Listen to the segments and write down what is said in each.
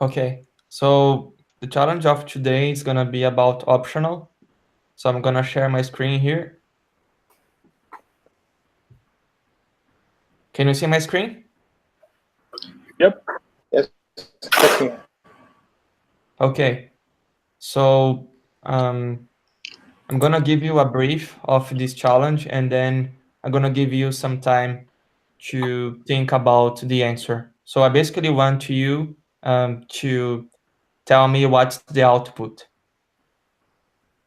Okay, so the challenge of today is gonna be about optional. So I'm gonna share my screen here. Can you see my screen? Yep. Yes, I can. Okay, so I'm gonna give you a brief of this challenge, and then I'm gonna give you some time to think about the answer. So I basically want you to tell me what's the output.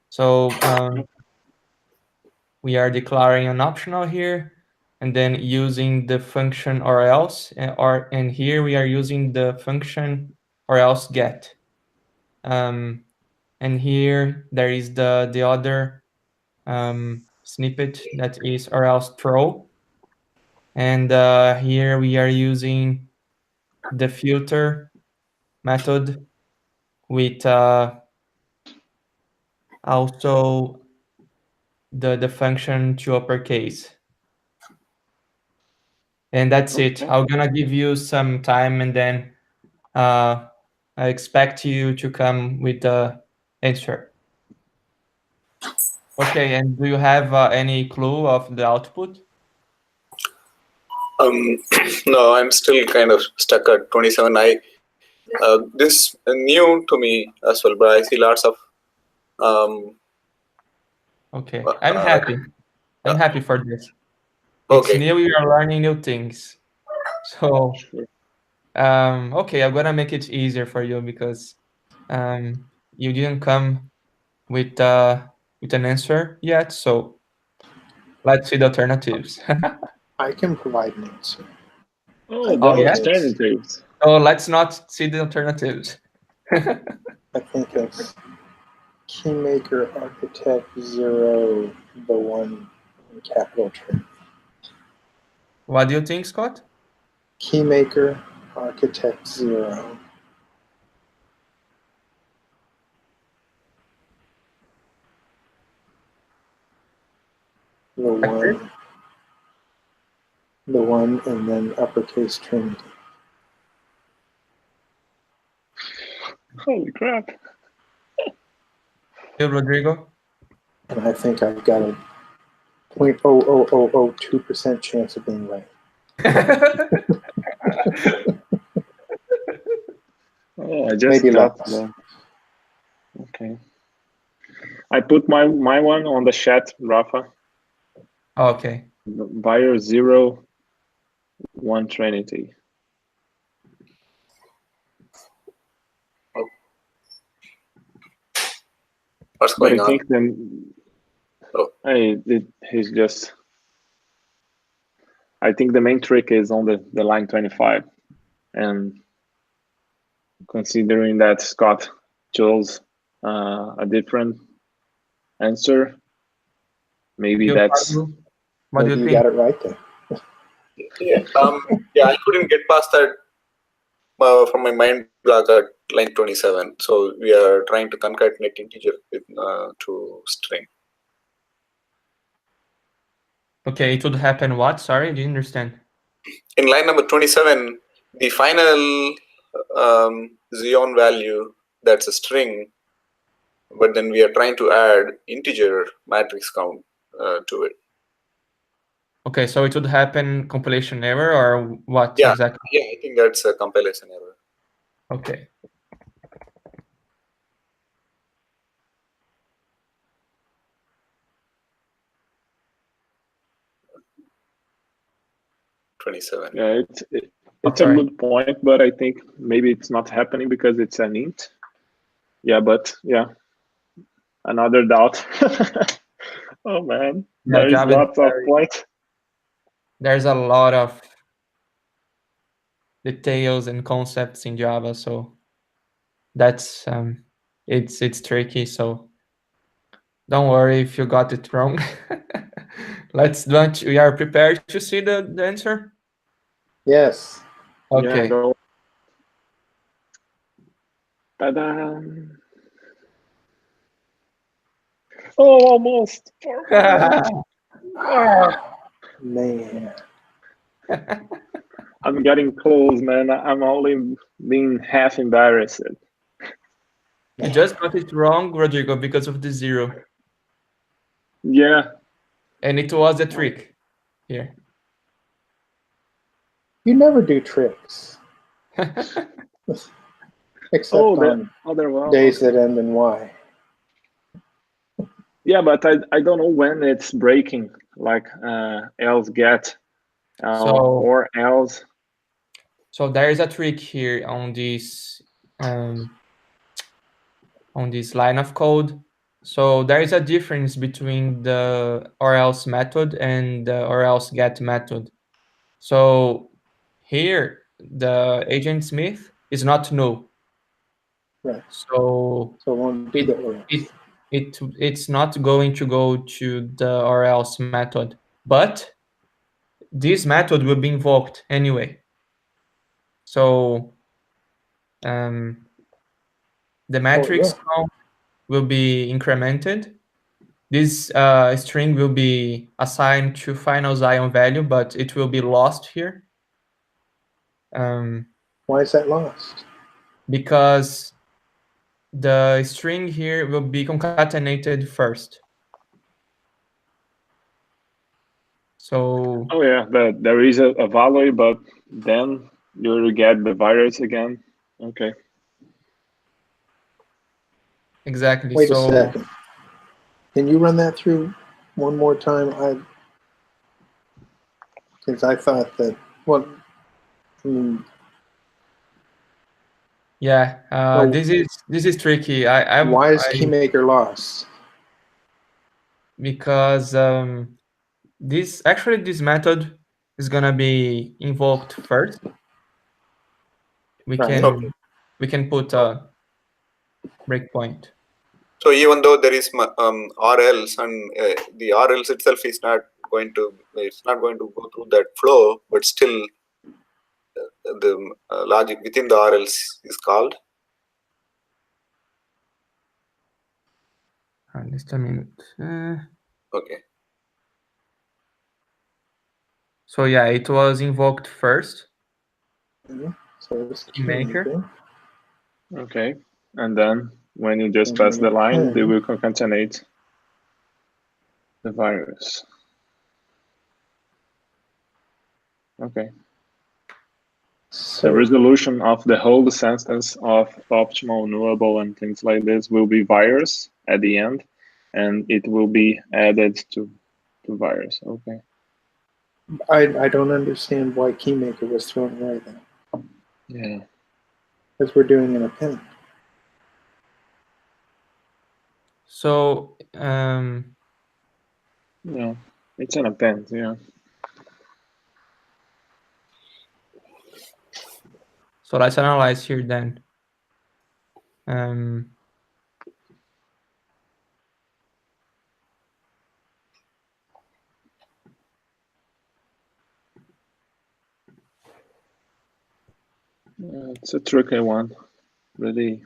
So we are declaring an optional here, and then using the function orElse, and here we are using the function orElseGet. And here there is the other snippet that is orElseThrow. And here we are using the filter method with also the function to uppercase. And that's it. I'm gonna give you some time, and then I expect you to come with the answer. Okay, and do you have any clue of the output? No, I'm still kind of stuck at 27. This new to me as well, but I see lots of. Okay, I'm happy. I'm happy for this. It's Okay. new. You are learning new things. So, okay, I'm gonna make it easier for you because you didn't come with an answer yet. So let's see the alternatives. I can provide an answer. Oh, Oh, the yes? alternatives. So let's not see the alternatives. I think it's Keymaker Architect 0, the one in capital Trinity. What do you think, Scott? Keymaker Architect 0. The one and then uppercase Trinity. Holy crap. You, Rodrigo? And I think I've got a 0.00002% chance of being right. Oh, I just Maybe got less. the. Okay. I put my one on the chat, Rafa. Okay. Buyer 0, 1 Trinity. What's But going I on? think then he's just. I think the main trick is on the line 25, and considering that Scott chose a different answer, maybe You, that's. Padhu, what do Maybe you you think? got it right there. Yeah. Yeah, I couldn't get past that from my mind block at line 27. So we are trying to concatenate integer with to string. Okay, it would happen what? Sorry, I didn't understand. In line number 27, the final Xeon value, that's a string, but then we are trying to add integer matrix count to it. Okay, so it would happen compilation error or what Yeah, exactly? yeah, I think that's a compilation error. Okay. Yeah, it's a good point, but I think maybe it's not happening because it's an int. Yeah, but yeah, another doubt. Oh man, Yeah, there is Java is lots of points. There's a lot of details and concepts in Java, so that's it's tricky. So don't worry if you got it wrong. We are prepared to see the answer. Yes. Okay. Yeah, go. Ta-da. Oh, almost. Man. I'm getting close, man. I'm only being half embarrassed. You just got it wrong, Rodrigo, because of the 0. Yeah. And it was a trick here. You never do tricks. Except on days that end in Y. Yeah, but I don't know when it's breaking, like ElseGet or else. So there is a trick here on this line of code. So there is a difference between the orElse method and the orElseGet method. So here the agent Smith is not null. Right. So it won't be the orElse. It's not going to go to the orElse method, but this method will be invoked anyway. So the matrix count will be incremented. This string will be assigned to final Zion value, but it will be lost here. Why is that lost? Because the string here will be concatenated first. So. Oh yeah, but there is a value, but then you get the virus again. Okay. Exactly. Wait a second. Can you run that through one more time? Because I thought that yeah, this is tricky. Why is KeyMaker lost? Because this method is gonna be invoked first. We can put a breakpoint. So even though there is orElse and the orElse itself is not going to go through that flow, but still the logic within the orElse is called. Just a minute. Okay. So yeah, it was invoked first. So it's KeyMaker. Okay, and then when you just pass the line, they will concatenate the virus. Okay. So the resolution of the whole sentence of optimal, nullable, and things like this will be virus at the end, and it will be added to virus. Okay. I don't understand why KeyMaker was thrown away then. Yeah. Because we're doing an append. So yeah, it's an append. Yeah. So let's analyze here then. It's a tricky one, really.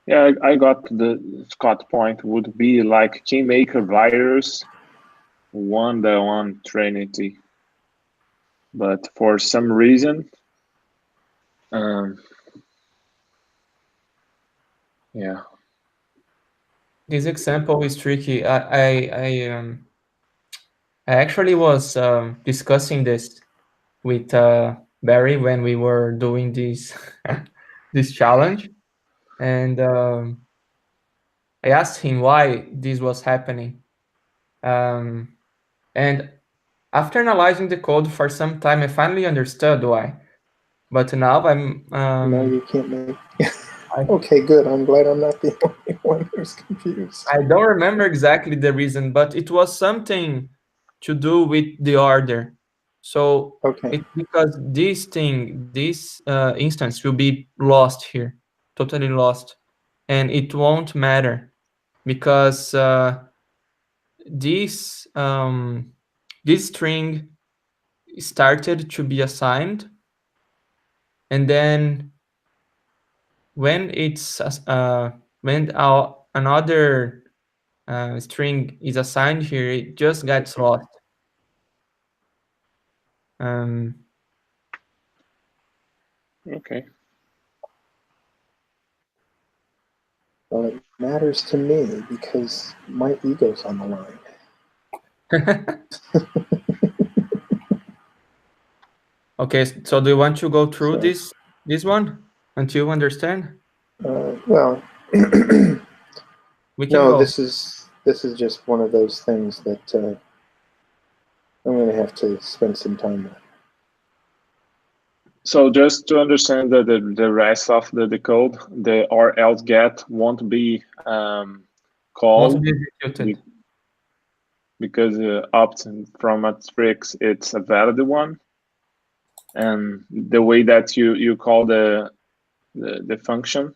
Yeah, I got the Scott point would be like KeyMaker virus 1-to-1 Trinity. But for some reason, yeah. This example is tricky. I actually was discussing this with Barry when we were doing this this challenge, and I asked him why this was happening. And after analyzing the code for some time, I finally understood why. But now I'm. Now you can't make. Okay, good. I'm glad I'm not the only one who's confused. I don't remember exactly the reason, but it was something to do with the order. So it's because this instance will be lost here, totally lost, and it won't matter because this string started to be assigned And then when it's when another string is assigned here, it just gets lost. Okay. Well, it matters to me because my ego's on the line. Okay, so do you want to go through this one until you understand? Well, we can no, go. this is just one of those things that I'm going to have to spend some time with. So just to understand the rest of the code, the orElseGet won't be called Won't be executed. because opt from matrix it's a valid one, and the way that you call the function,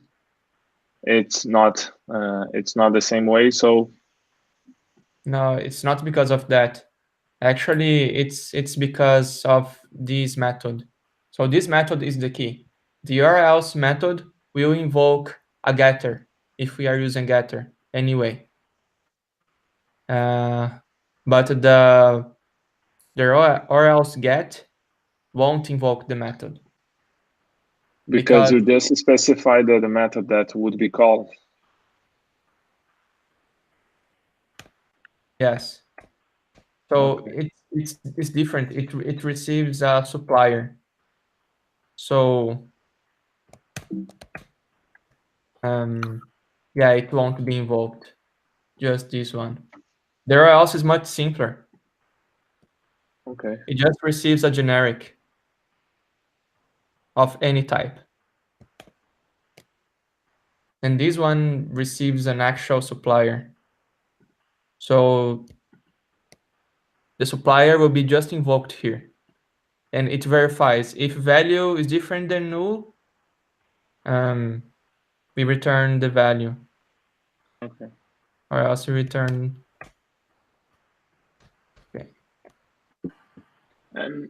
it's not the same way. So No, it's not because of that. Actually, it's because of this method. So this method is the key. The orElse method will invoke a getter if we are using getter anyway. But the orElseGet won't invoke the method. because you just specified the method that would be called. Yes. So Okay. it's different. It receives a supplier. So yeah, it won't be invoked. Just this one. The orElse is much simpler. Okay. It just receives a generic of any type. And this one receives an actual supplier. So the supplier will be just invoked here. And it verifies if value is different than null, we return the value. Okay. Or else we return. Okay. And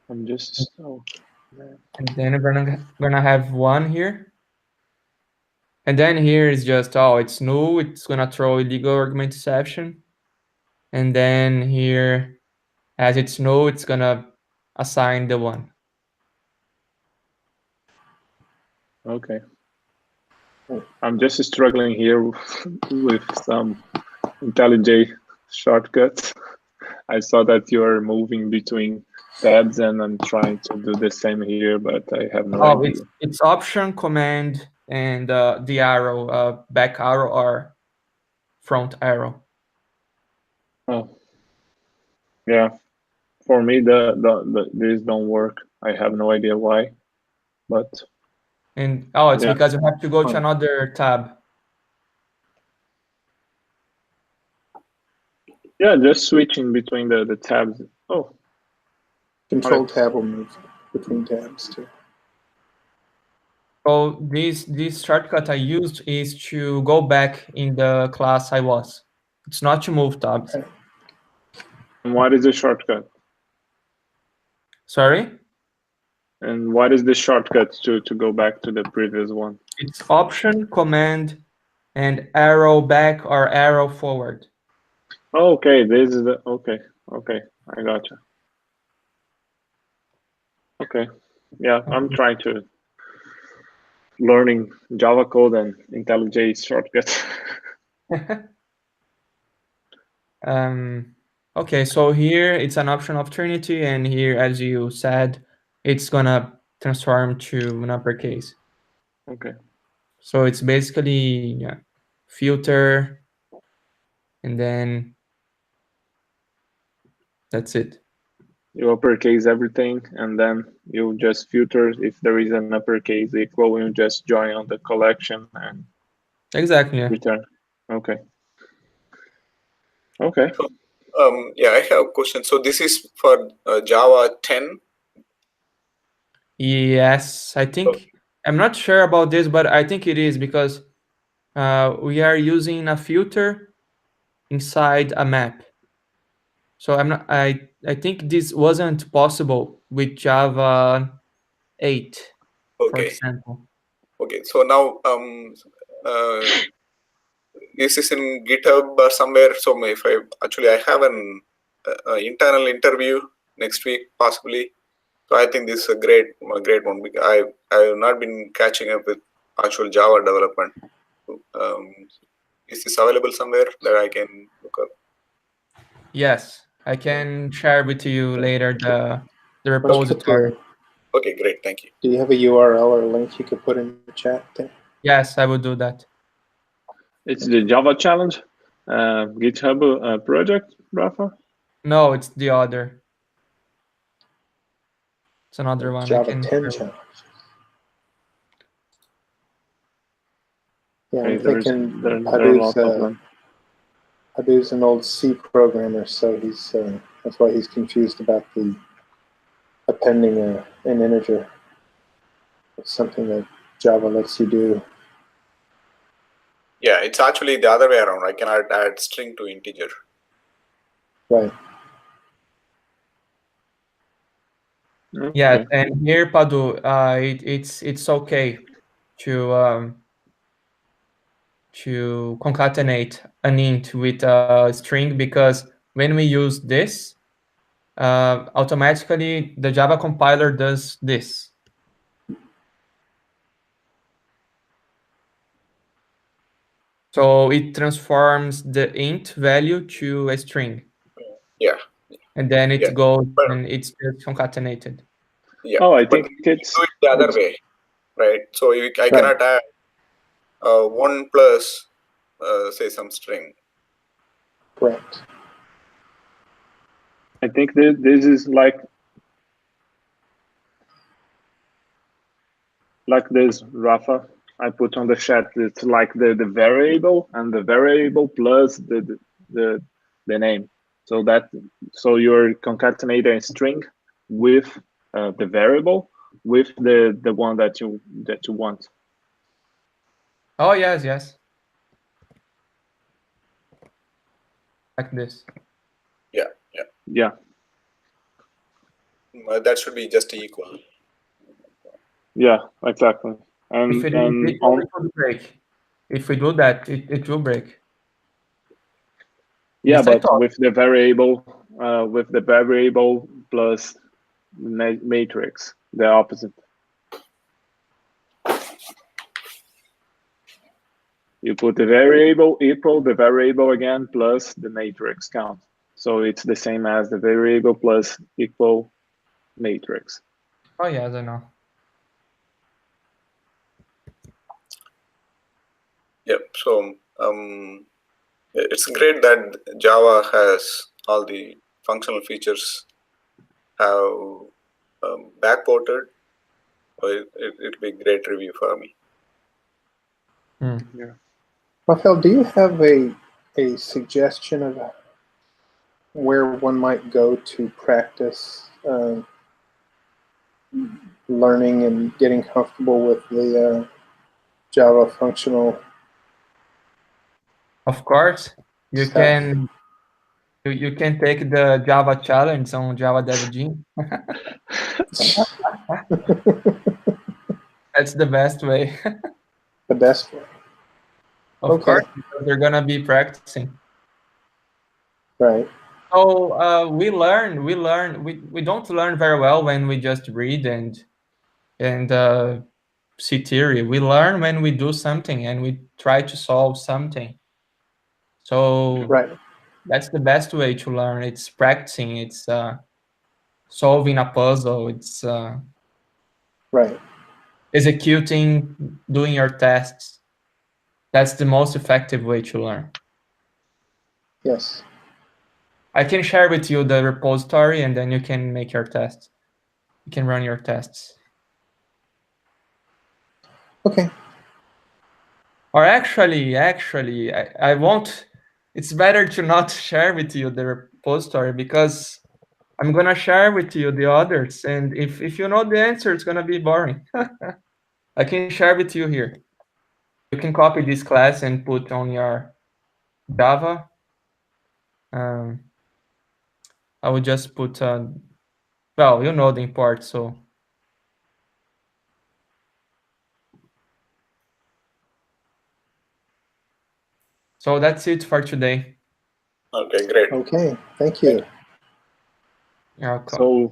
I'm just And then we're gonna have one here. And then here is just, oh, it's null. It's gonna throw illegal argument exception. And then here, as it's null, it's gonna assign the one. Okay. I'm just struggling here with some IntelliJ shortcuts. I saw that you're moving between tabs, and I'm trying to do the same here, but I have no idea. It's option, command, and the arrow, back arrow or front arrow. Oh, yeah. For me, these don't work. I have no idea why, but. And it's because you have to go to another tab. Yeah, just switching between the tabs. Oh. Control tab will move between tabs too. So this shortcut I used is to go back in the class I was. It's not to move tabs. Okay. And what is the shortcut? Sorry? And what is the shortcut to go back to the previous one? It's option, command, and arrow back or arrow forward. Okay, this is the okay. I gotcha. Okay, yeah, I'm trying to learning Java code and IntelliJ shortcut. Okay, so here it's an option of Trinity, and here, as you said, it's gonna transform to an uppercase. Okay. So it's basically filter, and then that's it. You uppercase everything, and then you just filter if there is an uppercase equal. You just join on the collection and exactly return. Okay. Okay. So, yeah, I have a question. So this is for Java 10. Yes, I think I'm not sure about this, but I think it is because we are using a filter inside a map. So I think this wasn't possible with Java 8, Okay. for example. Okay. So now, is this in GitHub or somewhere? So if I have an internal interview next week possibly. So I think this is a great one because I have not been catching up with actual Java development. Is this available somewhere that I can look up? Yes, I can share with you later the Let's put repository. Okay, great, thank you. Do you have a URL or a link you could put in the chat there? Yes, I will do that. It's the Java challenge, GitHub project, Rafa. No, it's the other. It's another one. Java I can 10 challenge. Yeah, Okay, I'm thinking there are lots of them. Padhu's an old C programmer, so he's that's why he's confused about the appending an integer. It's something that Java lets you do. Yeah, it's actually the other way around. I cannot add string to integer. Right. Okay. Yeah, and here, Padhu, it's okay to concatenate an int with a string, because when we use this, automatically the Java compiler does this. So it transforms the int value to a string. Yeah. And then it Yeah. goes and it's just concatenated. Yeah. Oh, I think it's do it the other way, right? So I cannot add 1 plus say some string. Correct. I think this is like this, Rafa. I put on the chat. It's like the variable and the variable plus the name. So you're concatenating a string with the variable with the one that you want. Oh yes. Like this. Yeah. That should be just equal. Yeah, exactly. If it will break. If we do that, it will break. Yeah, but with the variable plus matrix, the opposite. You put the variable equal the variable again plus the matrix count. So it's the same as the variable plus equal matrix. Oh yes, I know. Yep. So it's great that Java has all the functional features have backported. It'll be a great review for me. Yeah. Rafael, do you have a suggestion of where one might go to practice learning and getting comfortable with the Java functional? Of course, you stuff? can take the Java challenge on Java Dev Gym. That's the best way. The best way. Of course, because they're gonna be practicing. Right. So we learn. We don't learn very well when we just read and see theory. We learn when we do something and we try to solve something. So that's the best way to learn. It's practicing. It's solving a puzzle. It's executing, doing your tests. That's the most effective way to learn. Yes. I can share with you the repository, and then you can make your tests. You can run your tests. Okay. Or actually, I won't. It's better to not share with you the repository, because I'm gonna share with you the others, and if you know the answer, it's gonna be boring. I can share with you here. You can copy this class and put on your Java. I will just put well, you know the import, so So that's it for today. Okay, great. Okay, thank you. You're welcome. So